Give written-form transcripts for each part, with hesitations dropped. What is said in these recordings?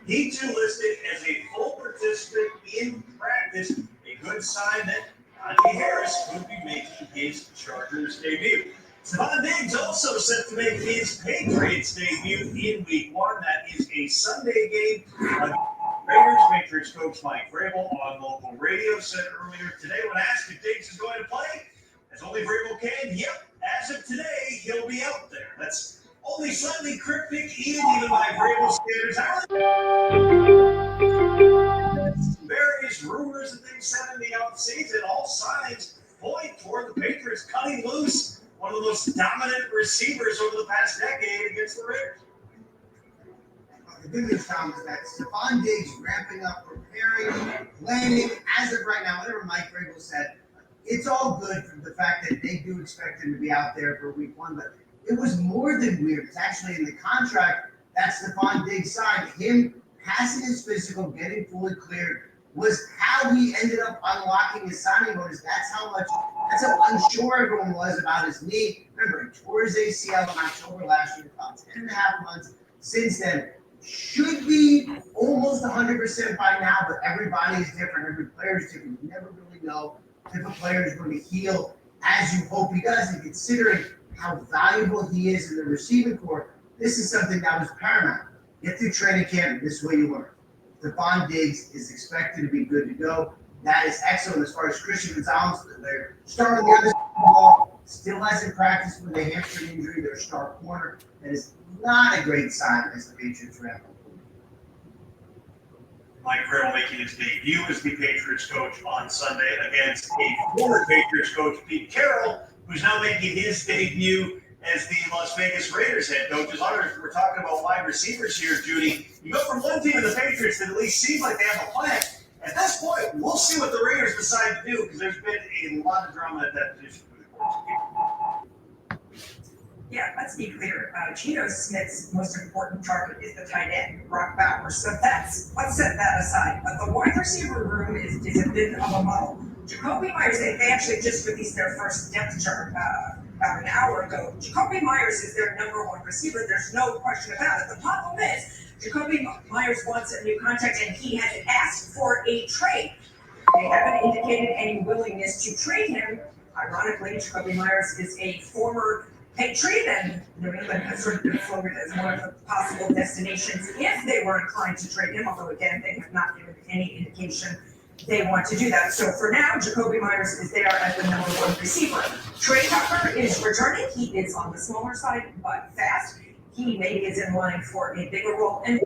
He too listed as a full participant in practice, a good sign that Najee Harris could be making his Chargers debut. Stephon Diggs also set to make his Patriots debut in Week 1. That is a Sunday game against Raiders. Patriots coach Mike Vrabel on local radio said earlier today when asked if Diggs is going to play, as only Vrabel can, yep, as of today, he'll be out there. That's only slightly cryptic, even by Vrabel standards. Various rumors and things said in the offseason, all signs point toward the Patriots cutting loose one of the most dominant receivers over the past decade against the Raiders. The good news, Tom, is that Stephon Diggs ramping up, preparing, planning, as of right now, whatever Mike Vrabel said, it's all good for the fact that they do expect him to be out there for Week 1, but it was more than weird. It's actually in the contract that Stephon Diggs signed. Him passing his physical, getting fully cleared, was how he ended up unlocking his signing bonus. That's how unsure everyone was about his knee. Remember, he tore his ACL in October last year, about 10.5 months since then. Should be almost 100% by now, but everybody is different. Every player is different. You never really know if a player is going to heal as you hope he does. And considering how valuable he is in the receiving corps, this is something that was paramount. Get through training camp, this is the way you learn. Stephon Diggs is expected to be good to go. That is excellent as far as Christian Gonzalez. They're starting the other side of the ball. Still hasn't practiced with a hamstring injury. Their star corner. That is not a great sign as the Patriots ramp up. Mike Vrabel making his debut as the Patriots coach on Sunday against a former Patriots coach, Pete Carroll, who's now making his debut as the Las Vegas Raiders head coach. As long as we're talking about wide receivers here, Judy, you go from one team in the Patriots that at least seems like they have a plan. At this point, we'll see what the Raiders decide to do because there's been a lot of drama at that position for the course. Yeah, let's be clear. Geno Smith's most important target is the tight end, Brock Bowers. So let's set that aside. But the wide receiver room is a bit of a muddle. Jacoby Myers, they actually just released their first depth chart about an hour ago. Jacoby Myers is their number one receiver. There's no question about it. The problem is Jacoby Myers wants a new contract, and he has asked for a trade. They haven't indicated any willingness to trade him. Ironically, Jacoby Myers is a former Patriot, and New England has sort of been floated as one of the possible destinations if they were inclined to trade him, although again, they have not given any indication they want to do that. So for now, Jacoby Myers is there as the number one receiver. Trey Tucker is returning. He is on the smaller side, but fast. He maybe is in line for a bigger role. And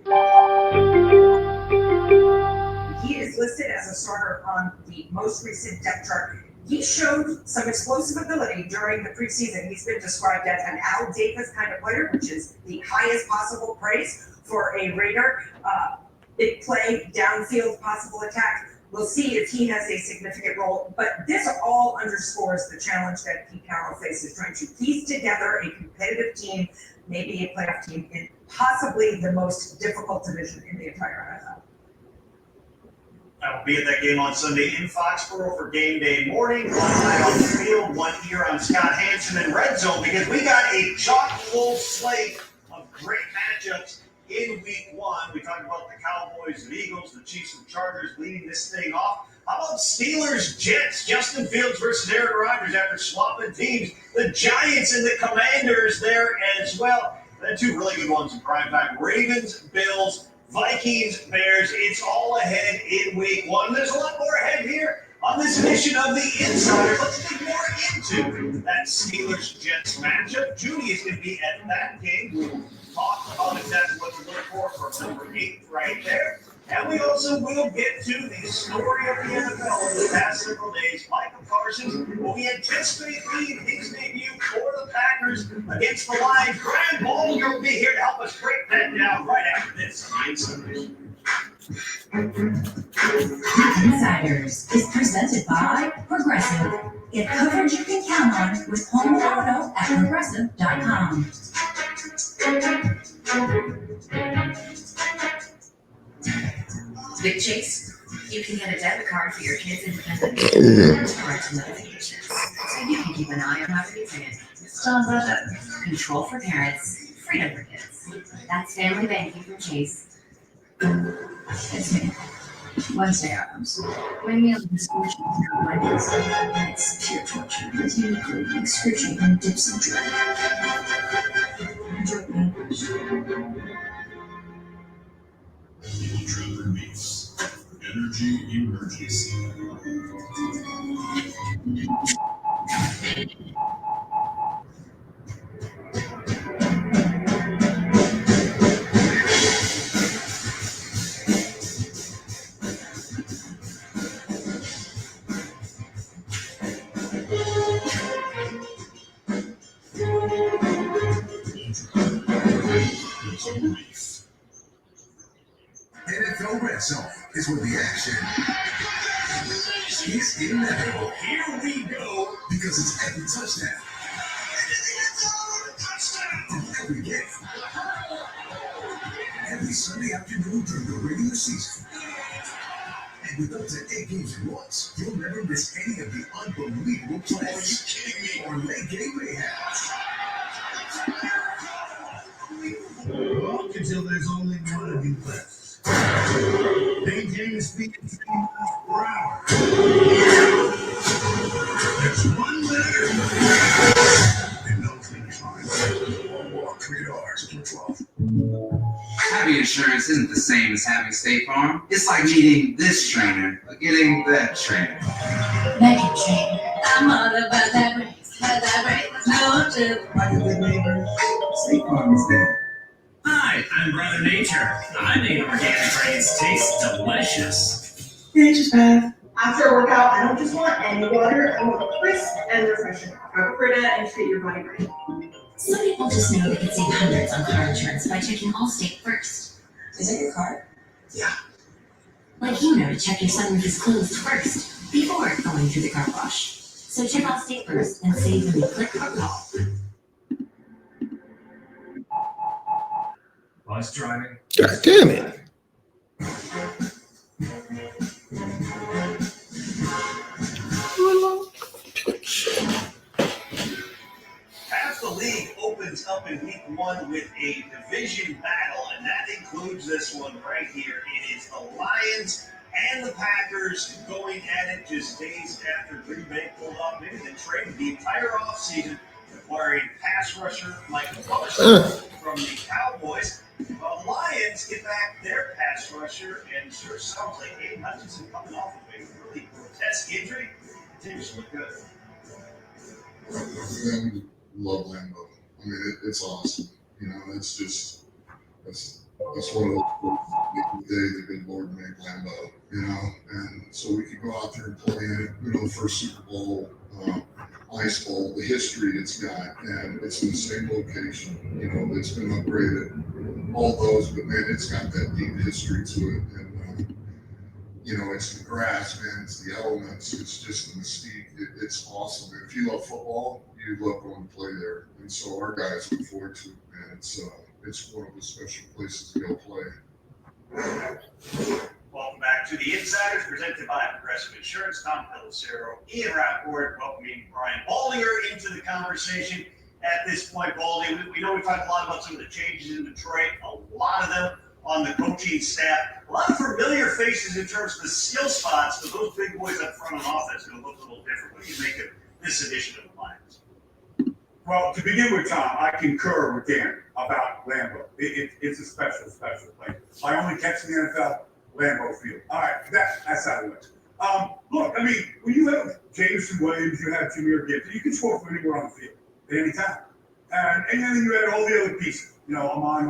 he is listed as a starter on the most recent depth chart. He showed some explosive ability during the preseason. He's been described as an Al Davis kind of player, which is the highest possible praise for a Raider. Big play, downfield, possible attack. We'll see if he has a significant role. But this all underscores the challenge that Pete Carroll faces, trying to piece together a competitive team, maybe a playoff team, in possibly the most difficult division in the entire NFL. I will be at that game on Sunday in Foxborough for game day morning. One eye on the field, one ear on Scott Hansen in Red Zone, because we got a chock-full slate of great matchups in Week 1. We talked about the Cowboys and Eagles, the Chiefs and Chargers leading this thing off. How about Steelers, Jets, Justin Fields versus Aaron Rodgers after swapping teams? The Giants and the Commanders there as well. Then two really good ones in prime time. Ravens, Bills, Vikings, Bears. It's all ahead in Week 1. There's a lot more ahead here on this edition of The Insider. Let's dig more into that Steelers-Jets matchup. Judy is going to be at that game. We'll talk about exactly what to look for number 8 right there. And we also will get to the story of the NFL over the past several days. Michael Parsons will be anticipating his debut for the Packers against the Lions. Graham Ball will be here to help us break that down right after this. Insiders is presented by Progressive. Get coverage you can count on with home and auto at progressive.com. With Chase, you can get a debit card for your kids' independent cards and notifications, so you can keep an eye on how they're using it. Still on budget. Control for parents, freedom for kids. That's family banking from Chase. me. Wednesday items. My meal is excruciating on Mondays. It's pure torture. It's uniquely excruciating dips and drink. Enjoy English. Ultra Beefs. Energy emergency. Ultra Beef. NFL Red Zone is where the action is inevitable. Here we go. Because it's every touchdown. And every game. Every Sunday afternoon during the regular season. And with up to 8 games at once, you'll never miss any of the unbelievable plays. Are you kidding me? Or late game mayhaps. Until there's only one of you left. Maintaining speed 3 miles per hour. There's one letter and no finish line. Walk radars for 12. Having insurance isn't the same as having State Farm. It's like meeting this trainer or getting that trainer. Megan Trainer. I'm all about that race. Had that race. No trip. Like a good neighbor. State Farm is there. Hi, I'm Brother Nature. I made organic grains taste delicious. Nature's Path. After a workout, I don't just want any water, I want crisp and refreshing. Go for it and treat your body right. Some people just know they can save hundreds on car insurance by checking Allstate first. Is it your car? Like you know to check your sunroof is closed first, before going through the car wash. So check Allstate first and save when you click or call. Bus driving. God damn it. Half the league opens up in week 1 with a division battle, and that includes this one right here. It is the Lions and the Packers going at it just days after Green Bay pulled off maybe the trade the entire offseason, acquiring pass rusher Michael Parsons from the Cowboys. Well, the Lions get back their pass rusher, and sure sounds like Aiden Hutchinson coming off of a really grotesque injury. Continues to look good. I love Lambo. I mean, it's awesome. You know, it's just that's one of those day the good Lord made Lambo. You know, and so we could go out there and play in it. You know, the first Super Bowl, Ice Bowl, the history it's got, and it's in the same location. You know, it's been upgraded. All those, but man, it's got that deep history to it, and you know, it's the grass, man, it's the elements, it's just the mystique. It's awesome. And if you love football, you love going to play there, and so our guys look forward to it, man. It's one of the special places to go play. Welcome back to the Insiders, presented by Progressive Insurance. Tom Pellicero, Ian Rapport, welcoming Brian Baldinger into the conversation. At this point, Baldy, we know we talked a lot about some of the changes in Detroit, a lot of them on the coaching staff, a lot of familiar faces in terms of the skill spots, but those big boys up front on offense are going to look a little different. What do you make of this edition of the Lions? Well, to begin with, Tom, I concur with Dan about Lambeau. It's a special place. I only catch in the NFL, Lambeau Field. All right, that's how it works. Look, I mean, when you have Jameson Williams, you have Jameer Gibbs, you can score from anywhere on the field at any time. And then you had all the other pieces, you know, among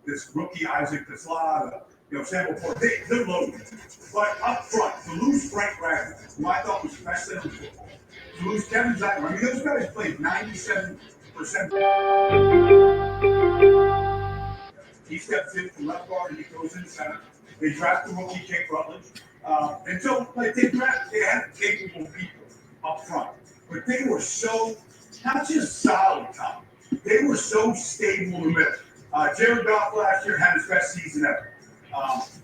this rookie Isaac Tesla, you know, Samuel Porter, they're loaded. But up front, to lose Frank Ragland, who I thought was the best center in football, to lose Kevin Zeitler, I mean, those guys played 97%. He steps in from left guard and he goes in center. They draft the rookie Jake Rutledge. And so, like, they had capable people up front. But they were so, not just solid, Tom, they were so stable in the middle. Jared Goff last year had his best season ever.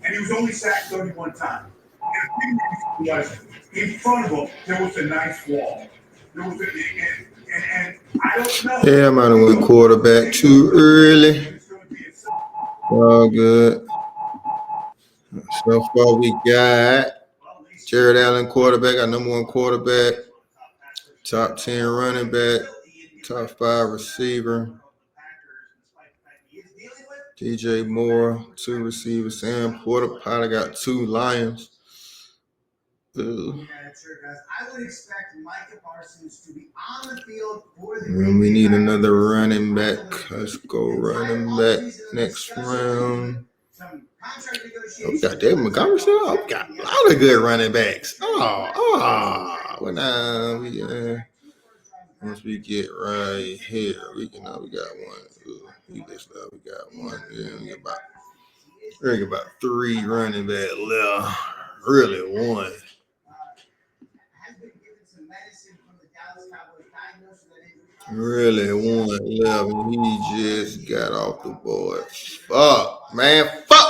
And he was only sacked 31 times. And the thing was, in front of him, there was a nice wall. There was and I don't know. Yeah, I might have went quarterback too early. All good. So far, we got Jared Allen, quarterback, our number one quarterback, top 10 running back, top 5 receiver. DJ Moore, 2 receivers. Sam Porter probably got 2 Lions. Yeah, it sure does. I would expect Micah Parsons to be on the field for the And we need another running back. Let's go running back next round. Oh, we got David Montgomery still. Oh, we got a lot of good running backs. Well, now once we get right here, we got one. We got one. Yeah, we got about 3 running back left. Really, one. Really, one left. He just got off the board. Fuck, man. Fuck.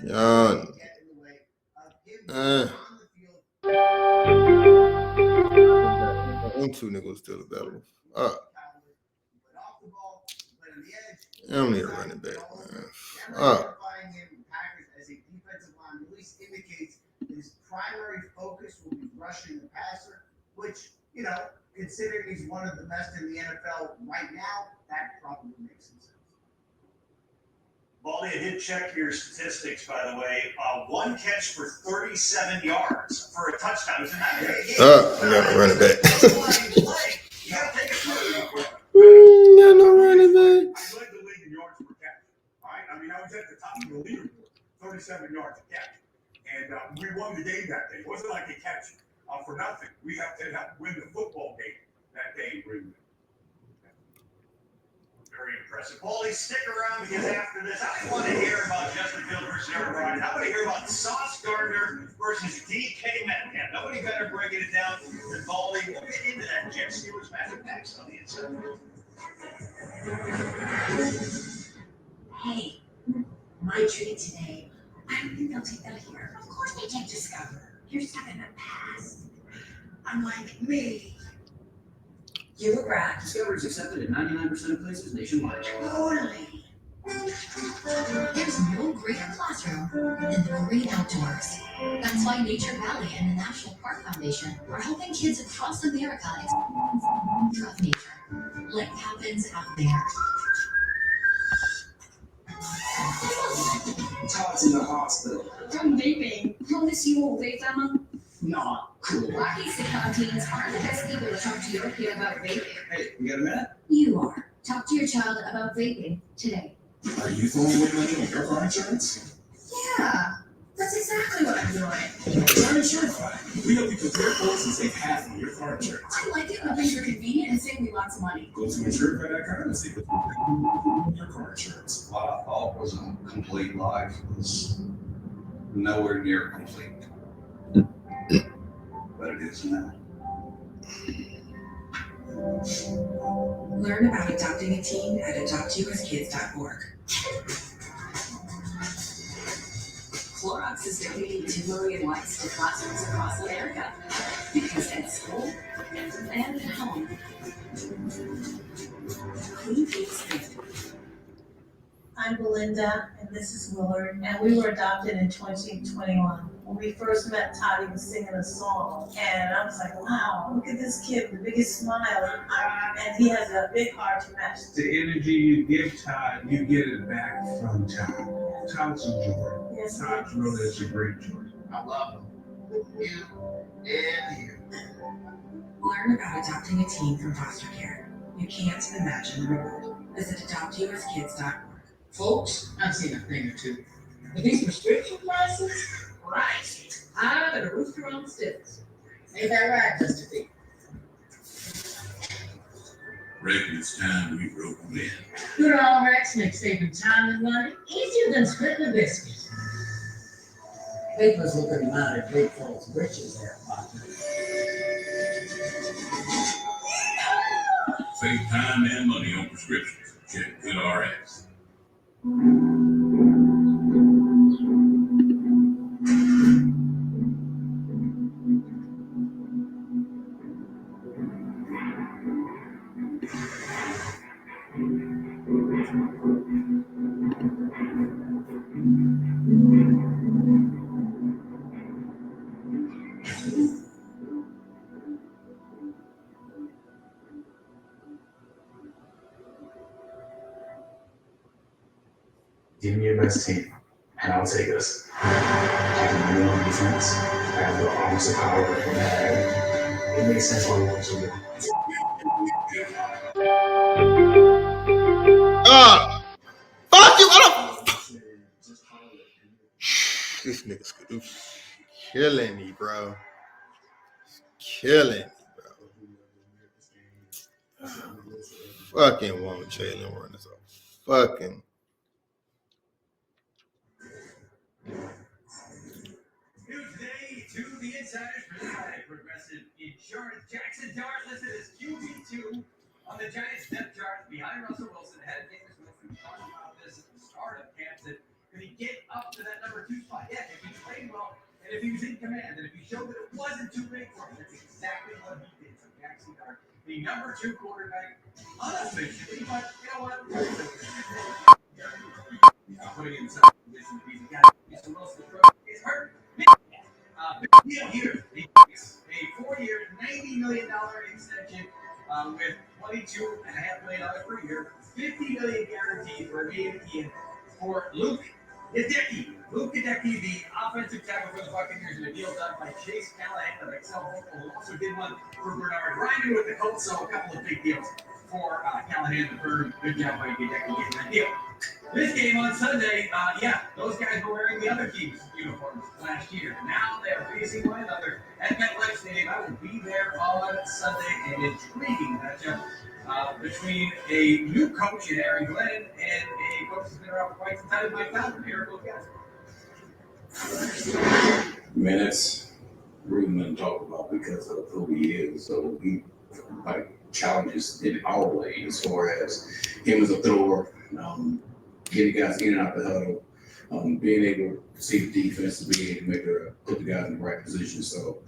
Them 2 niggas still available. Fuck. I don't need a running back, man. Fuck. His primary focus will be rushing the passer, which, considering he's one of the best in the NFL right now, that probably makes some sense. Baldy, I did check your statistics, by the way. 1 catch for 37 yards for a touchdown. It was a nice game. I got a running back. You gotta take a shot. Got no running back. I led the league in yards per catch. All right, I mean, I was at the top of the leaderboard, 37 yards a catch. And we won the game that day. It wasn't like a catch for nothing. We have to win the football game that day in Greenwood. Very impressive. Paulie, stick around because after this, I want to hear about Justin Fields versus Aaron Rodgers. I want to hear about Sauce Gardner versus DK Metcalf. Nobody better breaking it down than Baldy. We'll get into that Jets Steelers matchup next on the inside. Hey, my treat today. I don't think they'll take that here. Of course they take Discover. You're stuck in the past. Unlike me. You look right. Discover is accepted in 99% of places nationwide. Totally. There's no greater classroom than the great outdoors. That's why Nature Valley and the National Park Foundation are helping kids across America experience the wonder of nature. Life happens out there. Todd's in the hospital. From vaping. I'll miss you all day, Emma. Not cool. Wacky sitcom teens aren't the best people to talk to your kid about vaping. Hey, you got a minute? You are. Talk to your child about vaping today. Are you throwing away money on your car insurance? Yeah, that's exactly what I'm doing. Try Insurify. We help you compare quotes and save half on your car insurance. I like it when things are convenient and save me lots of money. Go to Insurify.com and see what your car insurance. What I thought was a complete life was nowhere near complete. But it is now. Learn about adopting a teen at adoptusakids.org. Clorox is donating 2 million wipes to classrooms across America. Because at school and at home, clean things good. I'm Belinda, and this is Willard, and we were adopted in 2021. When we first met, Todd, he was singing a song, and I was like, wow, look at this kid with the biggest smile, and he has a big heart to match. The energy you give Todd, you get it back from Todd. Todd's a joy. Yes, Todd really is a great joy. I love them. You and you. Learn about adopting a teen from foster care. You can't imagine the reward. Visit adoptusakids.org. Folks, I've seen a thing or two. But these prescription prices, Christ, higher than a rooster on stilts. Ain't that right, Mr. B? Reckon it's time we broke them in. Good old Rex makes saving time and money easier than splitting a biscuit. Papers looking mighty big folks' britches there, partner. Save time and money on prescriptions. Check GoodRx. Give me your best team, and I'll take us. I can win on defense. I have the offensive power when I have it. It makes sense why we won so good. Fuck you! I don't. This nigga's killing me, bro. Killing me, bro. Fucking want Jalen Warren is a fucking. New today to the Insiders presented by Progressive Insurance. Jackson Dart listed as QB2 on the Giants depth chart behind Russell Wilson. Ahead of James Wilson. We talked about this at the start of camp. That could he get up to that number 2 spot? Yeah, if he played well and if he was in command and if he showed that it wasn't too big for him, that's exactly what he did. So Jackson Dart, the number 2 quarterback, unofficially, but you know what? Putting in some position to be the guy. Mr. Wilson is hurt. Big deal here. A 4-year, $90 million extension with $22.5 million per year, $50 million guaranteed remaining in for Luke Hideki. Luke Hideki, the offensive tackle for the Buccaneers, in a deal done by Chase Callahan of Excel Football, who also did one for Bernard Ryan with the Colts. So a couple of big deals for Callahan and Bird. Good job by Hideki getting that deal. This game on Sunday, those guys were wearing the other team's uniforms last year. Now they're facing one another at MetLife Stadium. I will be there on Sunday. An intriguing matchup between a new coach in Aaron Glenn and a coach who's been around for quite some time, Mike Tomlin. Here are both guys. Man, that's really nothing to talk about because of who he is. So he challenges in our way as far as him as a thrower. Getting guys in and out the huddle, being able to see the defense, being able to put the guys in the right position. So,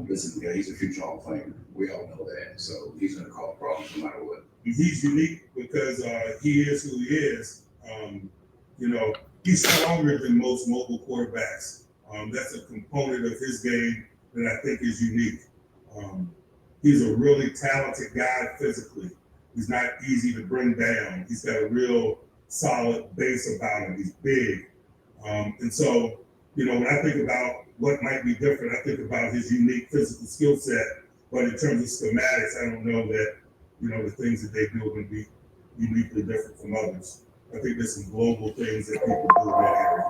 listen, he's a future Hall of Famer. We all know that. So he's going to cause problems no matter what. He's unique because he is who he is. He's stronger than most mobile quarterbacks. That's a component of his game that I think is unique. He's a really talented guy physically. He's not easy to bring down. He's got a real solid base about him. He's big. And so, when I think about what might be different, I think about his unique physical skill set. But in terms of schematics, I don't know that, the things that they do are going to be uniquely different from others. I think there's some global things that people do in that area.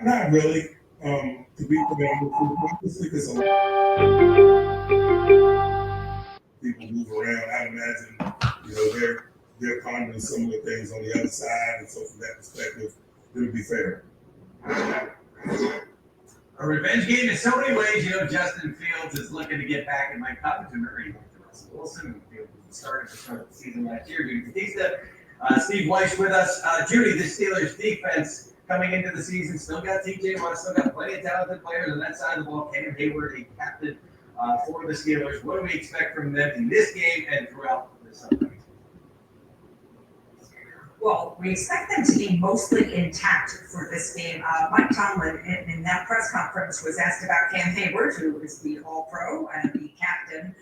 Not really. To be honest, I just think it's a people move around. I imagine, they're pondering similar things on the other side, and so from that perspective, it'll be fair. A revenge game in so many ways. Justin Fields is looking to get back in Mike Covington already. Russell Wilson, who started to start the season last year. Judy Batista, Steve Weiss with us. Judy, the Steelers defense coming into the season still got TJ Watt, still got plenty of talented players on that side of the ball. Cam Hayward, a captain for the Steelers. What do we expect from them in this game and throughout this upcoming? Well, we expect them to be mostly intact for this game. Mike Tomlin, in that press conference, was asked about Cam Hayward, who is the All-Pro and the captain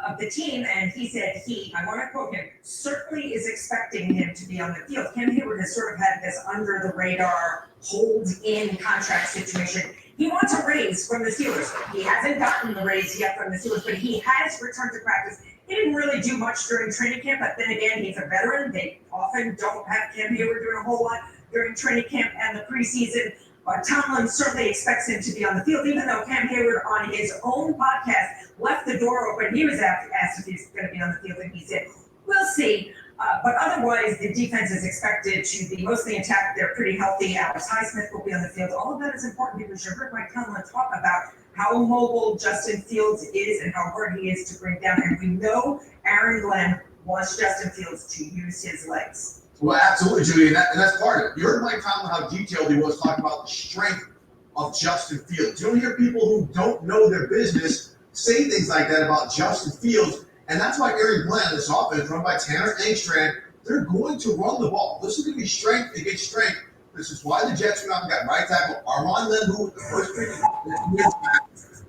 of the team, and he said I want to quote him, certainly is expecting him to be on the field. Cam Hayward has sort of had this under-the-radar, hold-in contract situation. He wants a raise from the Steelers. He hasn't gotten the raise yet from the Steelers, but he has returned to practice. He didn't really do much during training camp, but then again, he's a veteran. They often don't have Cam Hayward doing a whole lot during training camp and the preseason. But Tomlin certainly expects him to be on the field, even though Cam Hayward on his own podcast left the door open. He was asked if he's going to be on the field, and he said, we'll see. But otherwise, the defense is expected to be mostly intact. They're pretty healthy. Alex Highsmith will be on the field. All of that is important because you heard Mike Tomlin talk about how mobile Justin Fields is and how hard he is to bring down. And we know Aaron Glenn wants Justin Fields to use his legs. Well, absolutely, Judy, and that's part of it. You heard Mike Tomlin how detailed he was talking about the strength of Justin Fields. You don't hear people who don't know their business say things like that about Justin Fields, and that's why Aaron Glenn, this offense run by Tanner Engstrand, they're going to run the ball. This is going to be strength against strength. This is why the Jets went out and got right tackle Armand Lembu with the first pick,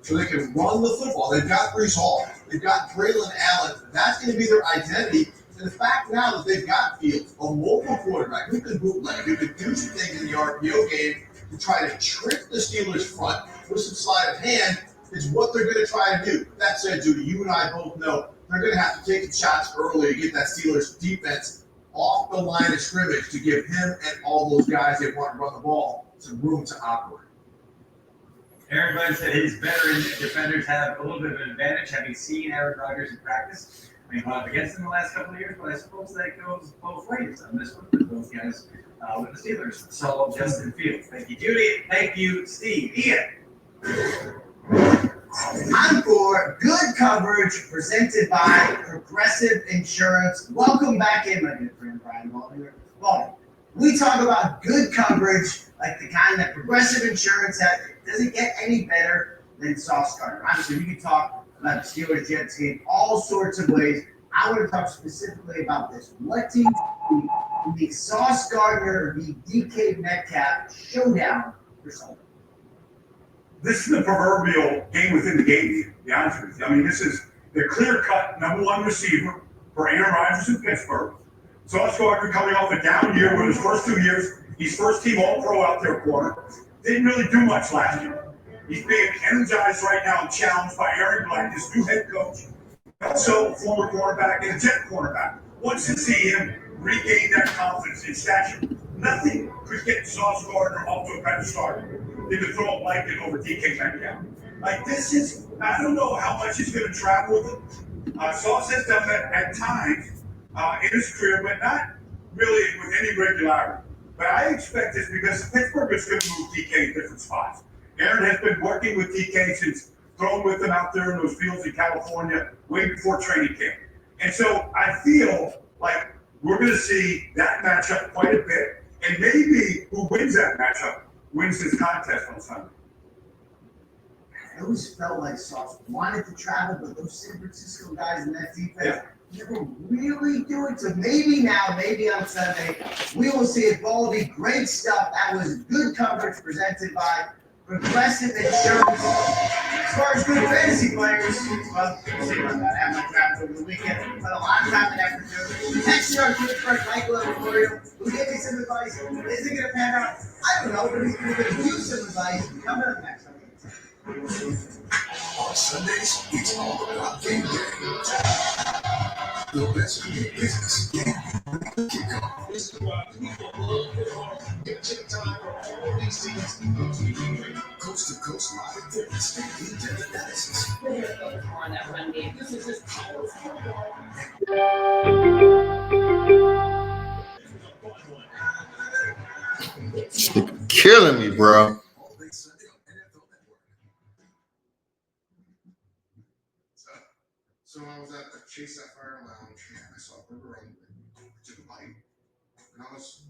so they can run the football. They've got Breece Hall. They've got Braylon Allen. That's going to be their identity. And the fact now that they've got Fields, a mobile quarterback who can bootleg, who can do some things in the RPO game to try to trick the Steelers front with some sleight of hand is what they're going to try to do. That said, Judy, you and I both know they're going to have to take some shots early to get that Steelers defense off the line of scrimmage to give him and all those guys that want to run the ball some room to operate. Aaron Glenn said his veteran defenders have a little bit of an advantage, having seen Aaron Rodgers in practice. I mean, gone up against him the last couple of years, but I suppose that goes both ways on this one for those guys with the Steelers. So, Justin Fields. Thank you, Judy. Thank you, Steve. Ian. I'm for good coverage presented by Progressive Insurance. Welcome back in, my good friend Brian Walden. We talk about good coverage like the kind that Progressive Insurance has. Does it get any better than Sauce Gardner? Obviously, we can talk about the Steelers-Jets game all sorts of ways. I want to talk specifically about this. What do you think the Sauce Gardner v. DK Metcalf showdown for Sunday? This is the proverbial game within the game, to be honest with you. I mean, this is the clear-cut number one receiver for Aaron Rodgers in Pittsburgh. Sauce Gardner coming off a down year with his first 2 years. He's first team All-Pro out there corner. Didn't really do much last year. He's being energized right now and challenged by Aaron Glenn, his new head coach. Also, former cornerback and a Jet cornerback. Wants to see him regain that confidence and stature. Nothing could get Sauce Gardner off to a better start. They could throw a blanket over DK Metcalf. Like, this is, I don't know how much he's going to travel with him. Sauce has done that at times in his career, but not really with any regularity. But I expect this because Pittsburgh is going to move DK in different spots. Aaron has been working with DK since throwing with him out there in those fields in California way before training camp. And so I feel like we're going to see that matchup quite a bit. And maybe who wins that matchup wins this contest on Sunday. I always felt like Sauce wanted to travel, but those San Francisco guys in that defense never really do it. So maybe now, maybe on Sunday, we will see it. Baldy, great stuff. That was good coverage presented by Progressive Insurance. As far as good fantasy players, well, we'll see about that. I have my drafts over the weekend, but a lot of time and effort to it. Next, our good friend Michael Memorial, who gave me some advice. Is it going to pan out? I don't know, but he's going to give you some advice. Coming up next. On Sundays, it's all about game day. The best in the business. Game kickoff. Coast to coast live fitness and in-depth analysis. On that run game. This is just powerful. Killing me, bro. So I was at the Chase Sapphire Lounge and I saw a burger on I took a bite and I was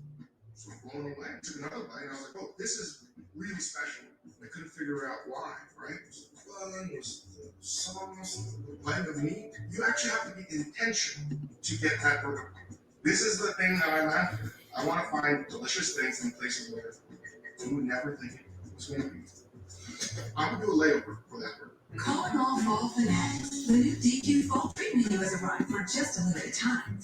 so blown away. I took another bite and I was like, oh, this is really special. I couldn't figure out why, right? It was the bun, it was the sauce, the blend of meat. You actually have to be intentional to get that burger. This is the thing that I'm after. I want to find delicious things in places where you would never think it was going to be. I'm going to do a layover for that burger. Calling all fall fanatics. The new DQ Fall Treat Menu has arrived for just a limited time.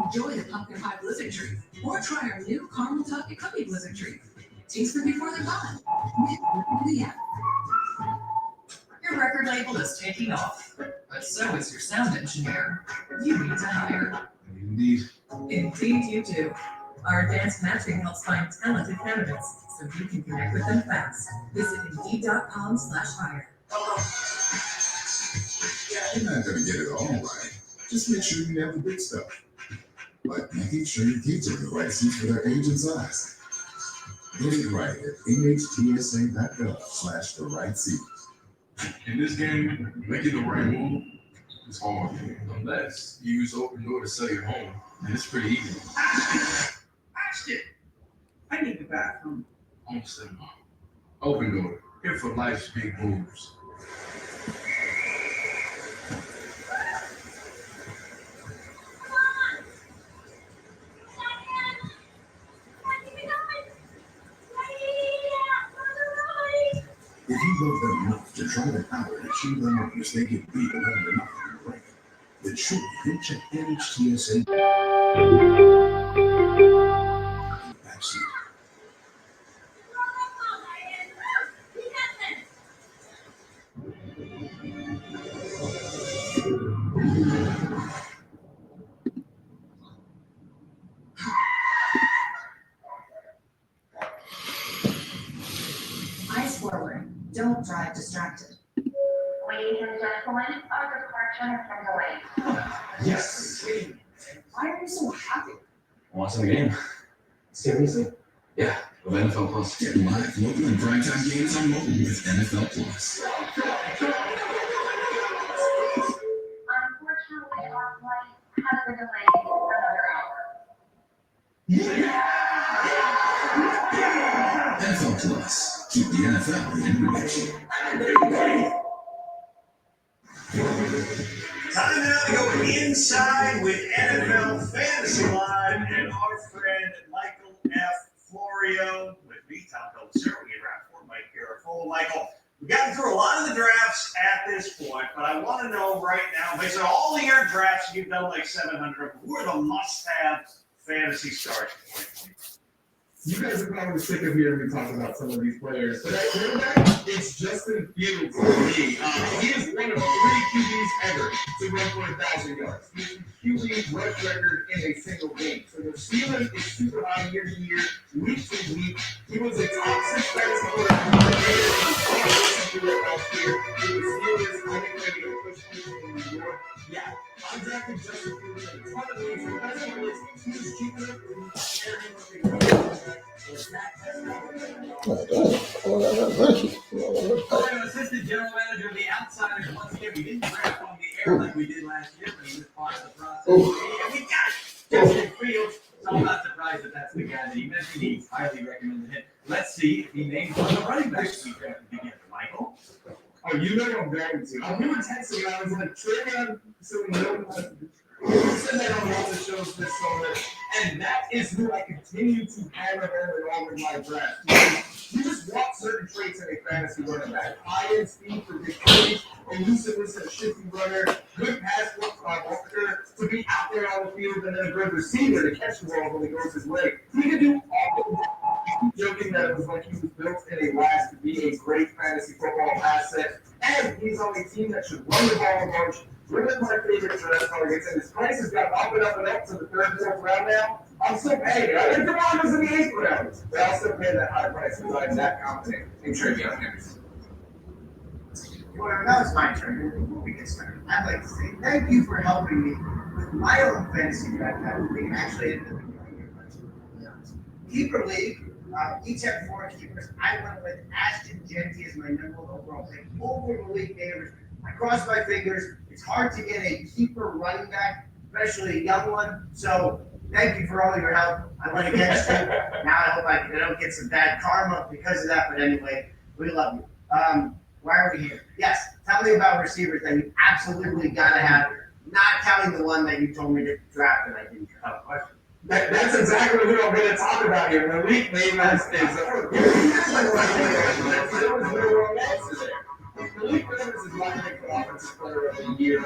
Enjoy the pumpkin pie blizzard treat, or try our new caramel chocolate cookie blizzard treat. Taste them before they're gone. Yeah. Your record label is taking off, but so is your sound engineer. You need to hire. Indeed. Indeed you do. Our advanced matching helps find talented candidates so you can connect with them fast. Visit Indeed.com/hire. You're not going to get it all right. Just make sure you have the good stuff. Like making sure your kids are in the right seats for their age and size. Get it right at NHTSA.gov/the right seat. In this game, making the right move is hard. Unless you use Open Door to sell your home, and it's pretty easy. Ashton, I need the bathroom. Almost there, Mom. Open Door, here for life's big moves. If you love them enough to try the power to achieve their numbers, they get beat 11-0 in the rank. The truth, then check NHTSA in the backseat. Eyes forward. Don't drive distracted. Ladies and gentlemen, our departure has been delayed. Yes. Why are you so happy? Watching the game. Seriously? Yeah, with NFL Plus. Get live, local, and primetime games on mobile with NFL Plus. Unfortunately, our flight has been delayed another hour. NFL Plus. Keep the NFL in reach. Time now to go inside with NFL Fantasy Live and our friend Michael F. Florio with me, Tom Pelissero. We get draft for Mike Garafolo. Michael, we've gotten through a lot of the drafts at this point, but I want to know right now, based on all of your drafts, you've done like 700, who are the must-have fantasy starts for 2020? You guys are probably sick of hearing me talk about some of these players, but at quarterback, it's Justin Fields for me. He is one of 3 QBs ever to run for 1,000 yards. He's the QB rush record in a single game. So the ceiling is super high year to year, week to week. He was a top 6 fantasy quarterback last year. He was Steelers, I think they're going to push people in New York. Yeah, I'm drafting Justin Fields in a ton of leagues. The best one is he was cheap enough to share him with the Assistant general manager of the Outsiders once again. We didn't draft on the air like we did last year, but he was part of the process. And we got Justin Fields. So I'm not surprised that that's the guy that he mentioned. He highly recommended him. Let's see if he names one of the running backs we drafted together. Michael? Oh, you know I'm going to. I'm going to text him. I was like, trade on so we know what to do. You said that on lots of shows this summer, and that is who I continue to hammer on with my draft. You just want certain traits in a fantasy running back. High end speed for big plays, elusiveness and shifty runner, good pass blocker to be out there on the field, and then a good receiver to catch the ball when it goes his way. He can do all of that. Keep joking that it was like he was built in a last to be a great fantasy football asset, and he's on a team that should run the ball a bunch. One of my favorite draft targets, and his price has got up and up and up to the 3rd, 4th round now. I'm still paying it. I think Devon was in the 8th round, but I'll still pay that high price because I'm that confident in Travion Henderson. Well, that was my turn. Before we get started, I'd like to say thank you for helping me with my own fantasy draft. We actually ended up Keeper League. Each have 4 keepers. I went with Ashton Genty as my number 1 overall pick over the league neighbors. I crossed my fingers. It's hard to get a keeper running back, especially a young one. So thank you for all your help. I went against you. Now I hope I don't get some bad karma because of that. But anyway, we love you. Why are we here? Yes, tell me about receivers that you absolutely got to have, not counting the one that you told me to draft and I didn't draft. That's exactly what I'm going to talk about here. Malik Neighbors is Malik Neighbors is my pick for offensive player of the year.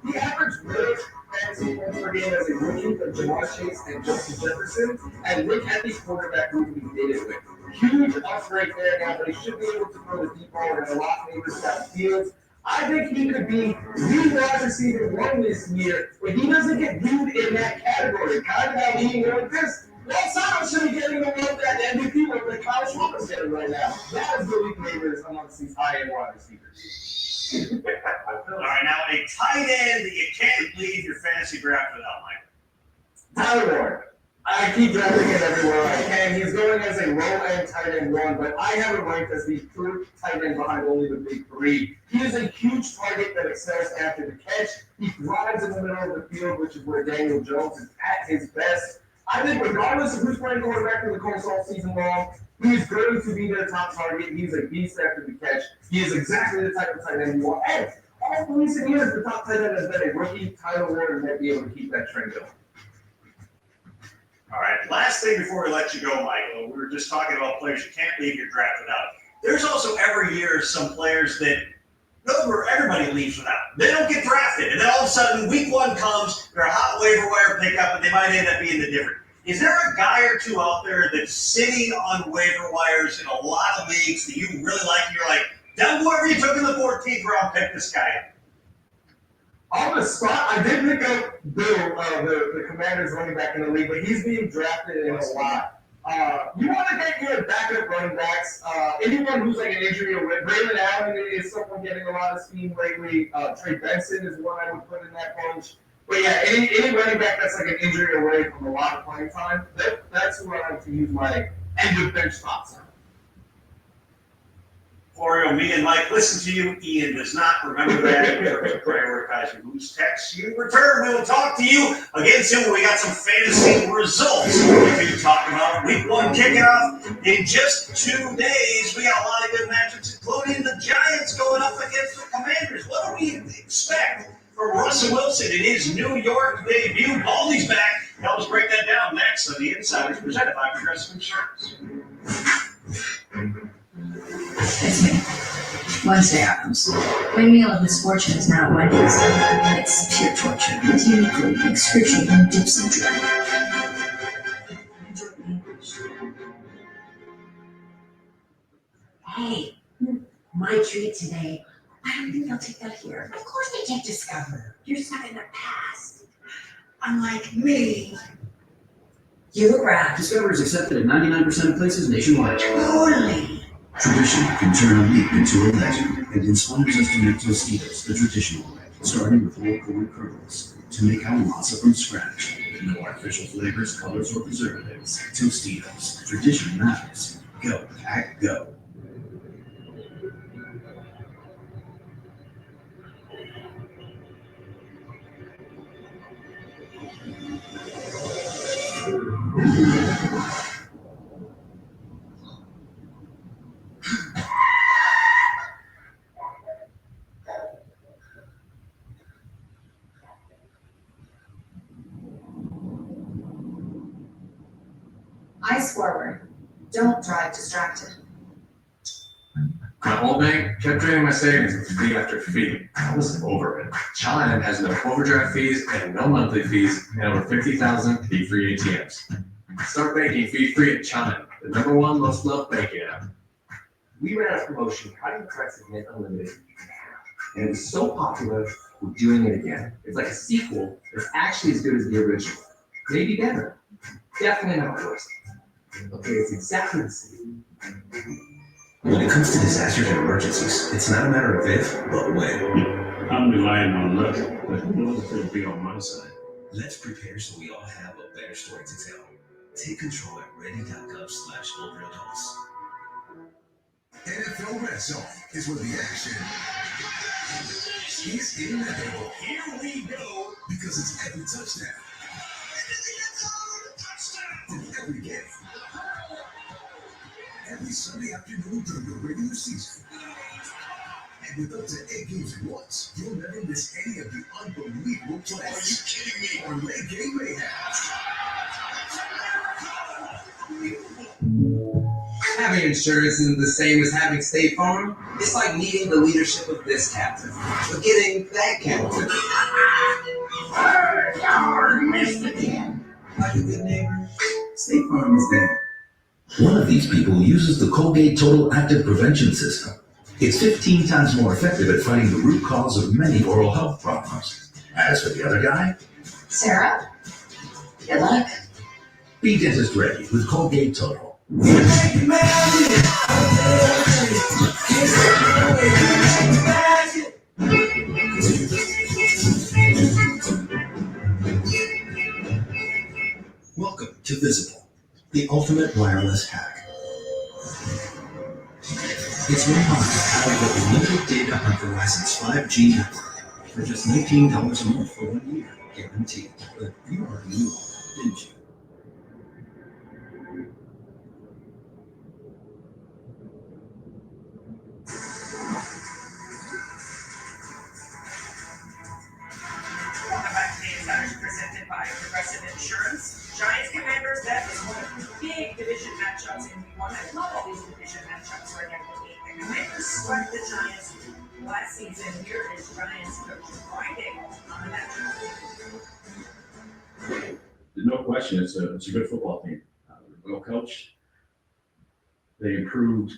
He averaged really fantasy points per game as a rookie for Jamar Chase and Justin Jefferson, and look at these quarterback moves he did it with. Huge upgrade there now, but he should be able to throw the deep ball and a lot of Neighbors got fields. I think he could be the wide receiver 1 this year, but he doesn't get viewed in that category. Kind of got leading like this. Well, someone should be getting the one that MVP work that Kyle Schwarber's getting right now. That is Malik Neighbors amongst these high-end wide receivers. All right, now a tight end that you can't leave your fantasy draft without, Mike. Tyler Warren. I keep drafting it everywhere I can. He's going as a low-end tight end 1, but I have him ranked as the 3rd tight end behind only the big 3. He is a huge target that excels after the catch. He thrives in the middle of the field, which is where Daniel Jones is at his best. I think regardless of who's playing quarterback in the Colts all season long, he is going to be their top target. He's a beast after the catch. He is exactly the type of tight end you want. And all recent years, the top tight end has been a rookie. Tyler Warren might be able to keep that trend going. All right, last thing before we let you go, Michael. We were just talking about players you can't leave your draft without. There's also every year some players that Those where everybody leaves without. They don't get drafted. And then all of a sudden, week one comes, they're a hot waiver wire pickup, and they might end up being the difference. Is there a guy or two out there that's sitting on waiver wires in a lot of leagues that you really like, and you're like, damn, whoever you took in the 14th round, pick this guy up? On the spot, I did pick up Bill, the Commanders running back in the league, but he's being drafted in a lot. You want to get your backup running backs. Anyone who's like an injury away. Braylon Allen is someone getting a lot of steam lately. Trey Benson is one I would put in that bunch. But yeah, any running back that's like an injury away from a lot of playing time, that's who I like to use my end of bench spots on. Oreo, me and Mike listen to you. Ian does not remember that. In terms of prioritizing whose text you return. We will talk to you again soon when we got some fantasy results to talk about. Week one kickoff in just 2 days. We got a lot of good matchups, including the Giants going up against the Commanders. What do we expect from Russell Wilson in his New York debut? Baldy's back. Help us break that down next on the Insiders, presented by Progressive Insurance. It's me. Wednesday items. My meal of misfortune is now at Wendy's. It's pure torture. It's uniquely excruciating dips and dread. Enjoy the English. Hey, my treat today. I don't think they'll take that here. Of course they take Discover. You're stuck in the past. Unlike me. You look rad. Discover is accepted at 99% of places nationwide. Totally. Tradition can turn a leap into a legend and inspires us to make Tostitos the traditional way, starting with whole corn kernels to make our masa from scratch. No artificial flavors, colors, or preservatives. Tostitos. Tradition matters. Go, Pack, go. Eyes forward. Don't drive distracted. My old bank kept draining my savings with fee after fee. I was over it. Chime has no overdraft fees and no monthly fees and over 50,000 fee-free ATMs. Start banking fee-free at Chime, the #1 most loved banking app. We ran a promotion cutting the price of Mint Unlimited in half. And it was so popular, we're doing it again. It's like a sequel that's actually as good as the original. Maybe better. Definitely not worse. Okay, it's exactly the same. When it comes to disasters and emergencies, it's not a matter of if, but when. I'm relying on luck, but who knows if it'll be on my side? Let's prepare so we all have a better story to tell. Take control at ready.gov/overdose. NFL Red Zone is where the action is inevitable. Here we go. Because it's every touchdown. From every game. Every Sunday afternoon during the regular season. And with up to 8 games at once, you'll never miss any of the unbelievable plays. Are you kidding me? Or late game mayhem. Having insurance isn't the same as having State Farm. It's like needing the leadership of this captain, but getting that captain. Missed again. Like a good neighbor, State Farm is there. One of these people uses the Colgate Total Active Prevention System. It's 15 times more effective at fighting the root cause of many oral health problems. As for the other guy, Sarah? Good luck. be dentist ready with Colgate Total. Welcome to Visible, the ultimate wireless hack. It's very hard to power the unlimited data on Verizon's 5G network for just $19 a month for 1 year, guaranteed. But you already knew, didn't you? Welcome back to the Insiders, presented by Progressive Insurance. Giants Commanders, that is one of the big division matchups in week one. I love all these division matchups right now. The Commanders swept the Giants last season. Here is Giants coach Brian Dable on the matchup. No question, it's a good football team. Well coached. They improved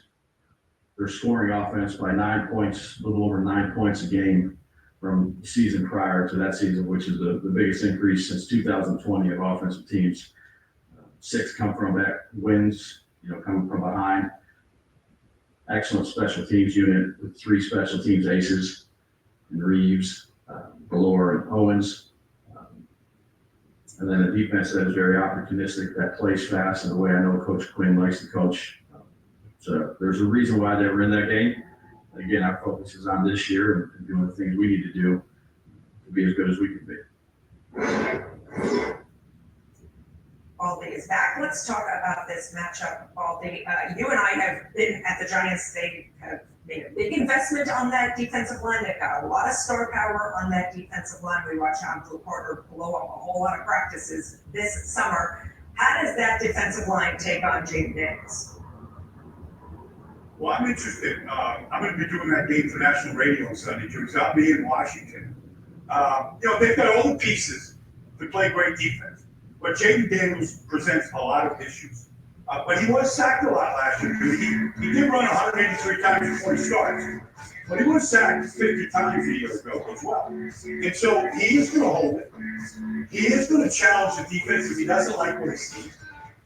their scoring offense by 9 points, a little over 9 points a game from the season prior to that season, which is the biggest increase since 2020 of offensive teams. 6 come from back wins, coming from behind. Excellent special teams unit with 3 special teams aces, and Reeves, Galore, and Owens. And then a defense that is very opportunistic, that plays fast, and the way I know Coach Quinn likes to coach. So there's a reason why they were in that game. Again, our focus is on this year and doing the things we need to do to be as good as we can be. Baldy is back. Let's talk about this matchup, Baldy. You and I have been at the Giants. They have made a big investment on that defensive line. They've got a lot of star power on that defensive line. We watched Blue Carter blow up a whole lot of practices this summer. How does that defensive line take on Jaden Daniels? Well, I'm interested. I'm going to be doing that game for national radio on Sunday, too, because I'll be in Washington. They've got all the pieces to play great defense. But Jaden Daniels presents a lot of issues. But he was sacked a lot last year. He did run 183 times before he starts. But he was sacked 50 times a year ago as well. And so he is going to hold it. He is going to challenge the defense if he doesn't like what he sees.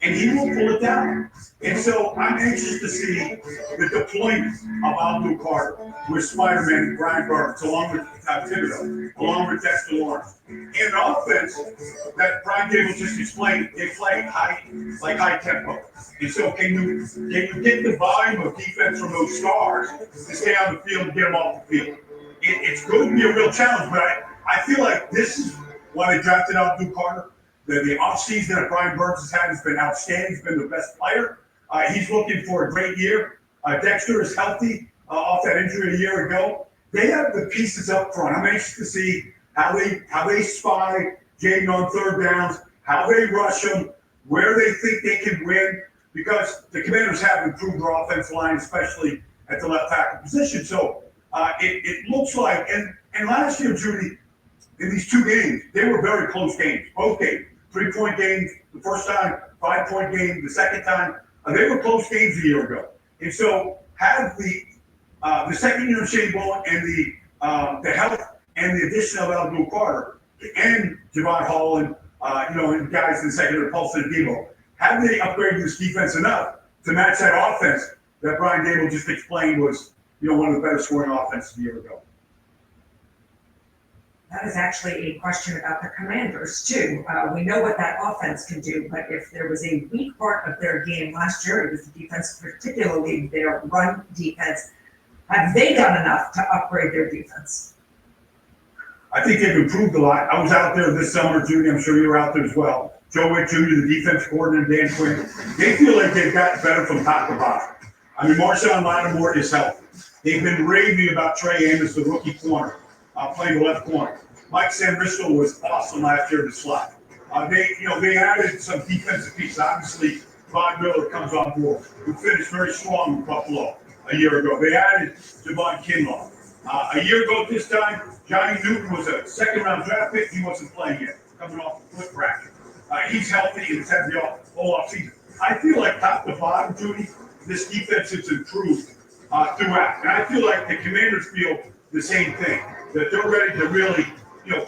And he will pull it down. And so I'm anxious to see the deployment of Abdul Carter with Spider-Man and Brian Burns, along with Thibodeau, along with Dexter Lawrence. And offense that Brian Dable just explained, they play high tempo. And so can you get the volume of defense from those stars to stay on the field and get them off the field? It's going to be a real challenge, but I feel like this is why they drafted Abdul Carter. The offseason that Brian Burns has had has been outstanding. He's been the best player. He's looking for a great year. Dexter is healthy off that injury a year ago. They have the pieces up front. I'm anxious to see how they spy Jaden on third downs, how they rush him, where they think they can win, because the Commanders have improved their offensive line, especially at the left tackle position. So it looks like, and last year, Judy, in these 2 games, they were very close games, both games. 3-point games the first time, 5-point game the second time. They were close games a year ago. And so have the second year of Shane Bowen and the health and the addition of Abdul Carter and Javon Hall and and guys in the secondary, Paulson and Debo, have they upgraded this defense enough to match that offense that Brian Dable just explained was one of the better scoring offenses a year ago? That is actually a question about the Commanders, too. We know what that offense can do, but if there was a weak part of their game last year, it was the defense, particularly their run defense. Have they done enough to upgrade their defense? I think they've improved a lot. I was out there this summer, Judy. I'm sure you were out there as well. Joe Witt Jr., the defense coordinator, Dan Quinn. They feel like they've gotten better from top to bottom. I mean, Marshawn Lattimore is healthy. They've been raving about Trey Amos, the rookie corner, playing the left corner. Mike Sanrisco was awesome last year in the slot. They added some defensive pieces. Obviously, Von Miller comes on board, who finished very strong with Buffalo a year ago. They added Javon Kinlaw. A year ago at this time, Johnny Newton was a second-round draft pick. He wasn't playing yet, coming off a foot fracture. He's healthy and has had the whole offseason. I feel like top to bottom, Judy, this defense has improved throughout. And I feel like the Commanders feel the same thing, that they're ready to really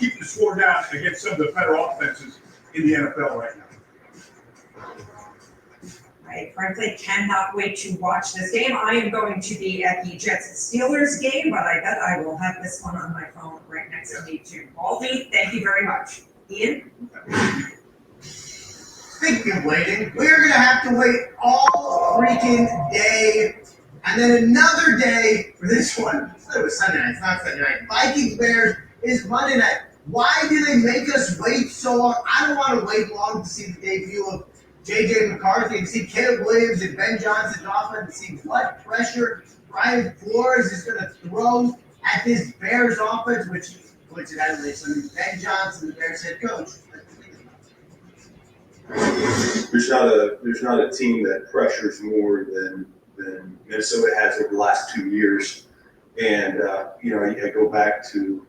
keep the score down against some of the better offenses in the NFL right now. I frankly cannot wait to watch this game. I am going to be at the Jets-Steelers game, but I bet I will have this one on my phone right next to me too. Baldy, thank you very much. Ian? Speaking of waiting, we're going to have to wait all freaking day. And then another day for this one. It was Sunday night. It's not Sunday night. Vikings-Bears is Monday night. Why do they make us wait so long? I don't want to wait long to see the debut of J.J. McCarthy, to see Caleb Williams and Ben Johnson offense, to see what pressure Brian Flores is going to throw at this Bears offense, which coincidentally is Ben Johnson, the Bears head coach. There's not a team that pressures more than Minnesota has over the last 2 years. And, I go back to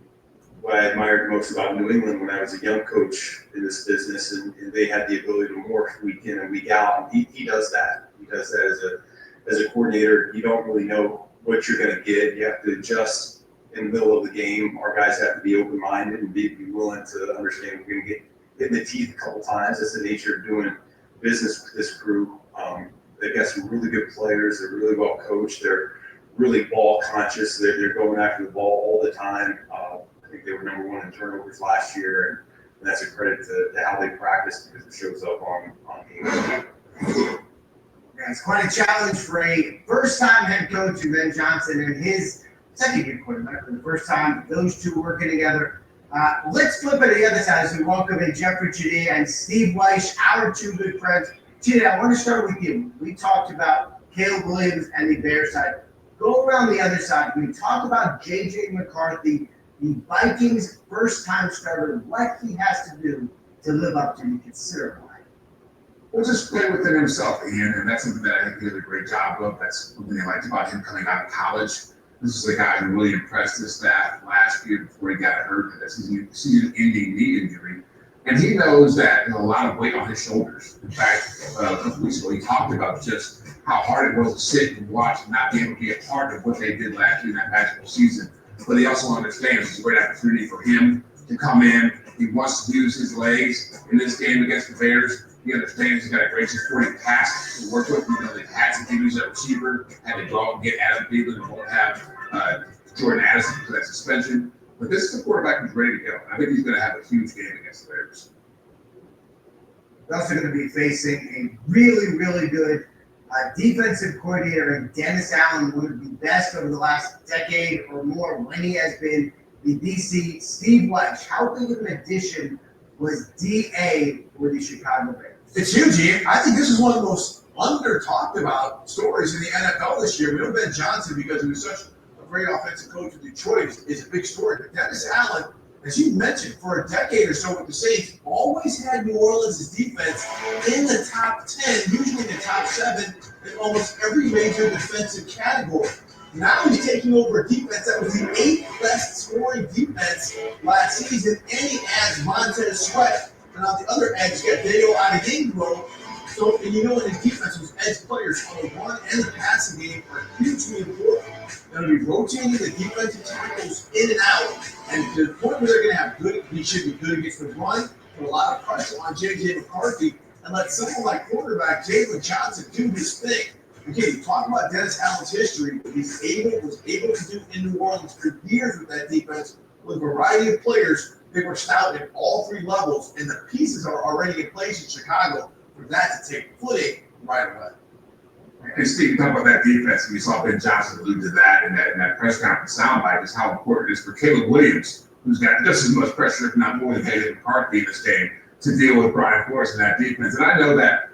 what I admired most about New England when I was a young coach in this business, and they had the ability to morph week in and week out. And he does that. He does that as a coordinator. You don't really know what you're going to get. You have to adjust in the middle of the game. Our guys have to be open-minded and be willing to understand we're going to get hit in the teeth a couple times. That's the nature of doing business with this crew. They've got some really good players. They're really well coached. They're really ball conscious. They're going after the ball all the time. I think they were number one in turnovers last year, and that's a credit to how they practice because it shows up on game. Yeah, it's quite a challenge for a first-time head coach, Ben Johnson, and his second-year quarterback for the first time. Those two working together. Let's flip it to the other side as we welcome in Jeffrey Chidi and Steve Weish, our two good friends. Chidi, I want to start with you. We talked about Caleb Williams and the Bears side. Go around the other side. We talked about J.J. McCarthy, the Vikings' first-time starter, what he has to do to live up to be considered. Well, just play within himself, Ian, and that's something that I think he did a great job of. That's something I liked about him coming out of college. This is a guy who really impressed his staff last year before he got hurt with a season-ending knee injury. And he knows that there's a lot of weight on his shoulders. In fact, a couple weeks ago, he talked about just how hard it was to sit and watch and not be able to be a part of what they did last year in that magical season. But he also understands it's a great opportunity for him to come in. He wants to use his legs in this game against the Bears. He understands he's got a great supporting pass to work with. They've had some injuries at receiver, had to go out and get Adam Thielen, and won't have Jordan Addison for that suspension. But this is a quarterback who's ready to go. I think he's going to have a huge game against the Bears. They're also going to be facing a really, really good defensive coordinator in Dennis Allen, one of the best over the last decade or more when he has been the DC. Steve Weish, how big of an addition was DA for the Chicago Bears? It's huge, Ian. I think this is one of the most under-talked about stories in the NFL this year. We know Ben Johnson, because he was such a great offensive coach in Detroit, is a big story. But Dennis Allen, as you mentioned, for a decade or so with the Saints, always had New Orleans' defense in the top 10, usually in the top 7, in almost every major defensive category. Now he's taking over a defense that was the 8th best scoring defense last season, and he adds Montez Sweat. And on the other edge, you got Daniel Adeyingbo. So, and you know, in his defense, those edge players on the run and the passing game are hugely important. They're going to be rotating the defensive tackles in and out, and to the point where they're going to have good, he should be good against the run, put a lot of pressure on J.J. McCarthy, and let someone like quarterback Jalen Johnson do his thing. Okay, you talk about Dennis Allen's history, what he was able to do in New Orleans for years with that defense with a variety of players. They were stout at all 3 levels, and the pieces are already in place in Chicago for that to take footing right away. And Steve, talk about that defense, and we saw Ben Johnson allude to that in that press conference soundbite, is how important it is for Caleb Williams, who's got just as much pressure, if not more, than David McCarthy in this game, to deal with Brian Flores in that defense. And I know that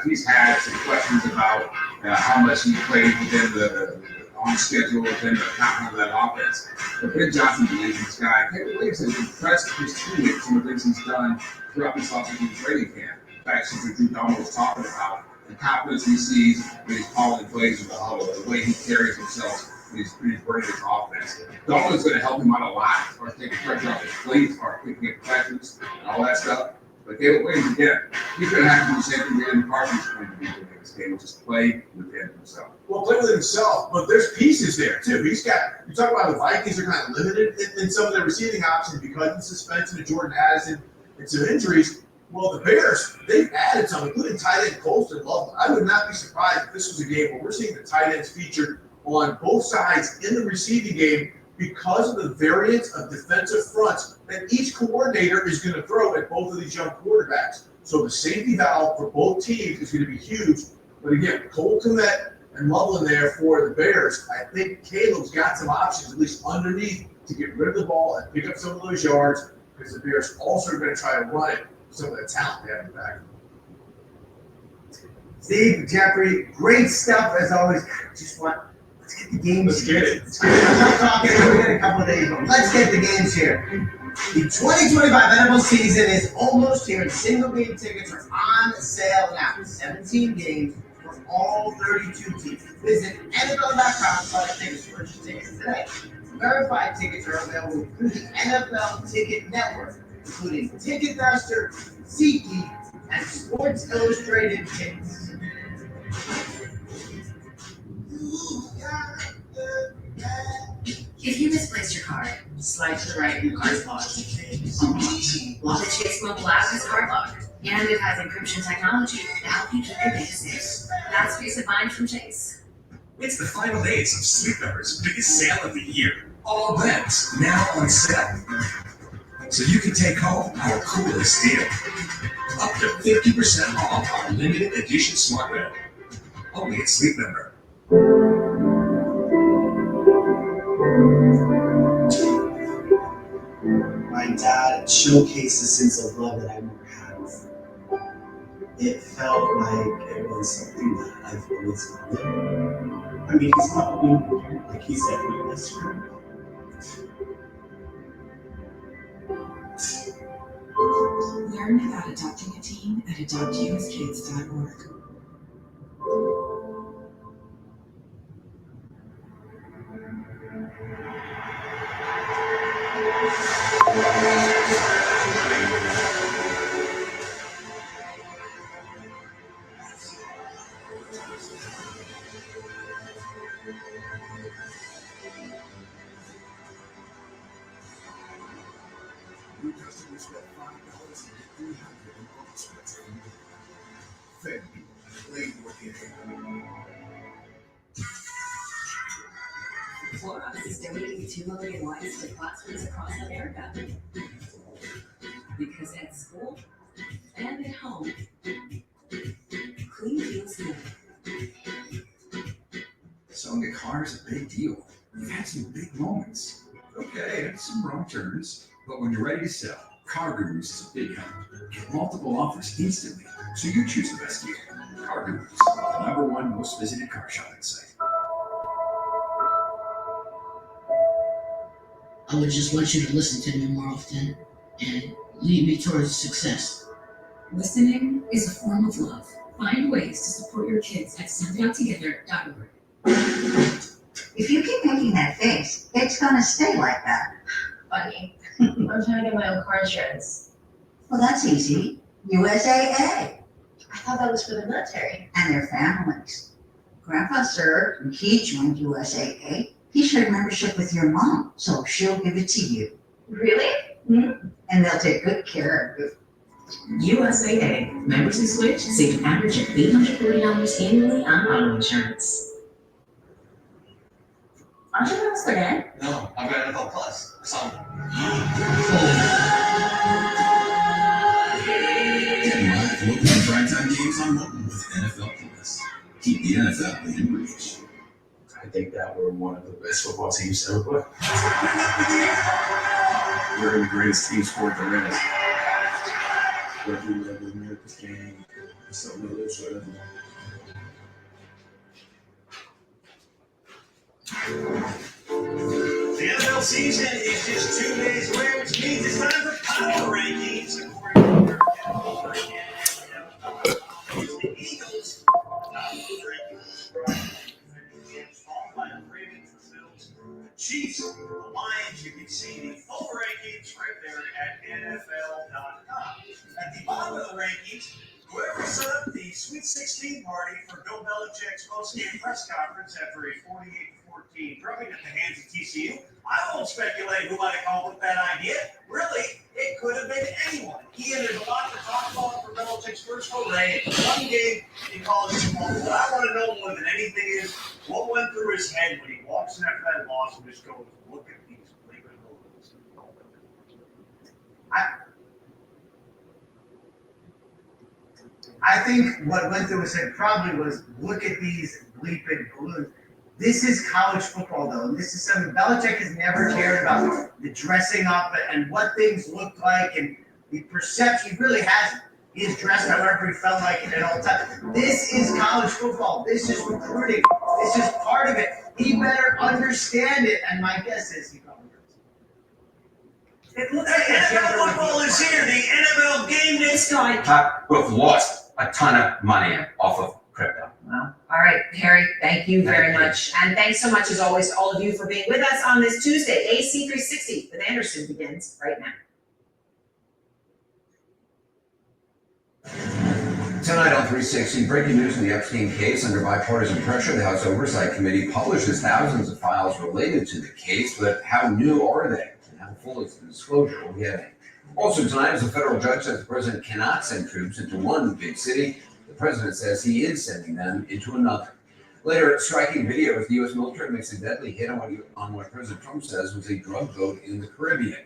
he's had some questions about how much he played within the on schedule within the complement of that offense. But Ben Johnson believes in this guy. Caleb Williams has impressed his teammates, some of the things he's done throughout this offseason training camp. In fact, since Drew Donald was talking about the confidence he sees when he's calling plays in the huddle, the way he carries himself when he's bringing his offense. Donald's going to help him out a lot as far as taking pressure off his plate, as far as picking up pressures and all that stuff. But Caleb Williams, again, he's going to have to do the same thing David McCarthy's going to be doing in this game, which is play within himself. Well, play with himself, but there's pieces there, too. He's got, you talk about the Vikings are kind of limited in some of their receiving options because of the suspension of Jordan Addison and some injuries. Well, the Bears, they've added some, including tight end Colston Loveland. I would not be surprised if this was a game where we're seeing the tight ends featured on both sides in the receiving game because of the variance of defensive fronts that each coordinator is going to throw at both of these young quarterbacks. So the safety valve for both teams is going to be huge. But again, Cole Kmet and Loveland there for the Bears, I think Caleb's got some options, at least underneath, to get rid of the ball and pick up some of those yards because the Bears also are going to try to run it with some of the talent they have in the back. Steve, Jeffrey, great stuff as always. Let's get the games. Let's get it. I'm not talking within a couple of days, but let's get the games here. The 2025 NFL season is almost here, and single game tickets are on sale now. 17 games for all 32 teams. Visit NFL.com/tickets to purchase tickets today. Verified tickets are available through the NFL Ticket Network, including Ticketmaster, SeatGeek, and Sports Illustrated tickets. If you misplaced your card, slide to the right and your card's locked. Unlocked. While the Chase mobile app is card locked, and it has encryption technology to help you keep your data safe. That's peace of mind from Chase. It's the final days of Sleep Number's biggest sale of the year. All beds now on sale. So you can take home our coolest deal. Up to 50% off our limited edition smart bed. Only at Sleep Number. My dad showcased a sense of love that I never had before. It felt like it was something that I've always wanted. I mean, he's not being parent, like he's definitely best friend. Learn about adopting a teen at adoptuskids.org. New customers get $5 and get $300 in bonus points every day. Fed people, play more game. Clorox is donating 2 million wipes to classrooms across America. Because at school and at home, clean feels good. Selling a car is a big deal. You've had some big moments. Okay, and some wrong turns. But when you're ready to sell, Car Gurus is a big help. Get multiple offers instantly, so you choose the best deal. Car Gurus, the #1 most visited car shopping site. I would just want you to listen to me more often and lead me towards success. Listening is a form of love. Find ways to support your kids at SendOutTogether.org. If you keep making that face, it's gonna stay like that. Funny. I'm trying to get my own car insurance. Well, that's easy. USAA. I thought that was for the military. And their families. Grandpa served and he joined USAA. He shared membership with your mom, so she'll give it to you. Really? Mm-hmm. And they'll take good care of you. USAA. Members who switch save an average of $840 annually on auto insurance. Aren't you gonna start again? No, I've got NFL Plus. So. Get live local and primetime games on mobile with NFL Plus. Keep the NFL in reach. I think that we're one of the best football teams ever played. We're the greatest team sport there is. What we love is America's game. Something to live for. The NFL season is just 2 days away, which means it's time for power rankings. According to the Eagles, Chiefs, the Lions, you can see the full rankings right there at NFL.com. At the bottom of the rankings, whoever set up the Sweet 16 party for Bill Belichick's post-game press conference after a 48-14 drubbing at the hands of TCU, I won't speculate who might have come up with that idea. Really, it could have been anyone. There's a lot to talk about for Belichick's first foray in one game in college football. What I want to know more than anything is what went through his head when he walks in after that loss and just goes, look at these bleeping balloons. I think what went through his head probably was, look at these bleeping balloons. This is college football, though. And this is something Belichick has never cared about, the dressing up and what things look like and the perception. He really hasn't. He has dressed however he felt like it at all times. This is college football. This is recruiting. This is part of it. He better understand it. And my guess is he probably does. It looks like NFL football is here. The NFL game day. We've lost a ton of money off of crypto. Well, all right, Harry, thank you very much. And thanks so much, as always, to all of you for being with us on this Tuesday. AC 360 with Anderson begins right now. Tonight on 360, breaking news in the Epstein case. Under bipartisan pressure, the House Oversight Committee publishes thousands of files related to the case, but how new are they? And how full is the disclosure we're getting? Also tonight, as a federal judge says the president cannot send troops into one big city, the president says he is sending them into another. Later, striking video as the U.S. military makes a deadly hit on what President Trump says was a drug boat in the Caribbean.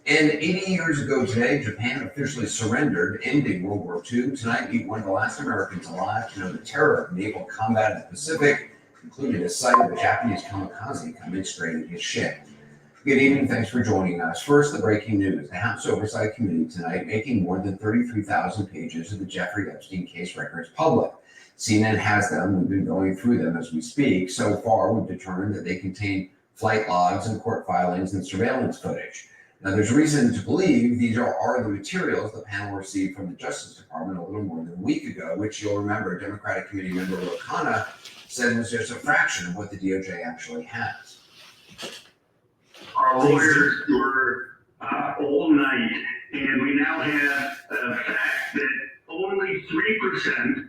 And 80 years ago today, Japan officially surrendered, ending World War II. Tonight, meet one of the last Americans alive to know the terror of naval combat in the Pacific, including the sight of a Japanese kamikaze coming straight at his ship. Good evening, thanks for joining us. First, the breaking news. The House Oversight Committee tonight making more than 33,000 pages of the Jeffrey Epstein case records public. CNN has them. We've been going through them as we speak. So far, we've determined that they contain flight logs and court filings and surveillance footage. Now, there's reason to believe these are the materials the panel received from the Justice Department a little more than a week ago, which you'll remember Democratic Committee member O'Connor said was just a fraction of what the DOJ actually has. Our lawyers were all night, and we now have a fact that only 3%